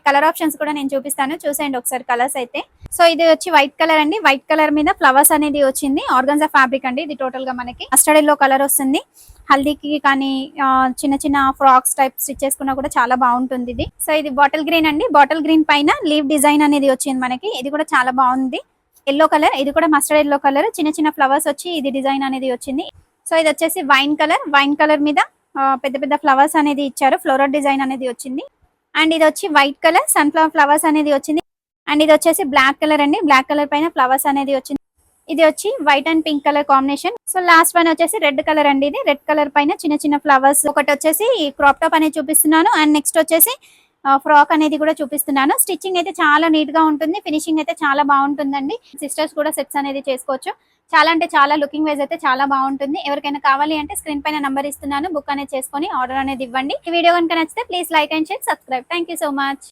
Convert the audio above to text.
Colour options కూడా నేను చూపిస్తాను, చూసేయండి ఒకసారి కలర్స్ అయితే. సో ఇది వచ్చి వైట్ కలర్ అండి, వైట్ కలర్ మీద ఫ్లవర్స్ అనేది వచ్చింది. ఆర్గన్జా ఫ్యాబ్రిక్ అండి ఇది. టోటల్ గా మనకి మస్టర్డ్ ఎల్లో కలర్ వస్తుంది. హల్దీకి కానీ చిన్న చిన్న ఫ్రాక్స్ టైప్ స్టిచ్ చేసుకున్నా కూడా చాలా బాగుంటుంది ఇది. సో ఇది బాటిల్ గ్రీన్ అండి, బాటిల్ గ్రీన్ పైన లీవ్ డిజైన్ అనేది వచ్చింది మనకి. ఇది కూడా చాలా బాగుంది. ఎల్లో కలర్, ఇది కూడా మస్టర్డ్ ఎల్లో కలర్, చిన్న చిన్న ఫ్లవర్స్ వచ్చి ఇది డిజైన్ అనేది వచ్చింది. సో ఇది వచ్చేసి వైన్ కలర్, వైన్ కలర్ మీద పెద్ద పెద్ద ఫ్లవర్స్ అనేది ఇచ్చారు, ఫ్లోరల్ డిజైన్ అనేది వచ్చింది. అండ్ ఇది వచ్చి వైట్ కలర్ సన్ఫ్లవర్ ఫ్లవర్స్ అనేది వచ్చింది. అండ్ ఇది వచ్చేసి బ్లాక్ కలర్ అండి, బ్లాక్ కలర్ పైన ఫ్లవర్స్ అనేది వచ్చింది. ఇది వచ్చి white and pink colour combination. So last one వచ్చేసి రెడ్ కలర్ అండి, ఇది రెడ్ కలర్ పైన చిన్న చిన్న ఫ్లవర్స్. ఒకటి వచ్చేసి క్రాప్ టాప్ అనేది చూపిస్తున్నాను, అండ్ నెక్స్ట్ వచ్చేసి ఫ్రాక్ అనేది కూడా చూపిస్తున్నాను. స్టిచ్చింగ్ అయితే చాలా నీట్ గా ఉంటుంది, ఫినిషింగ్ అయితే చాలా బాగుంటుందండి. సిస్టర్స్ కూడా సెట్స్ అనేది చేసుకోవచ్చు. చాలా అంటే చాలా లుకింగ్ వైజ్ అయితే చాలా బాగుంటుంది. ఎవరికైనా కావాలి అంటే స్క్రీన్ పైన నంబర్ ఇస్తున్నాను, బుక్ అనేది చేసుకొని ఆర్డర్ అనేది ఇవ్వండి. ఈ వీడియో కనుక నచ్చితే please like and share, subscribe. Thank so much.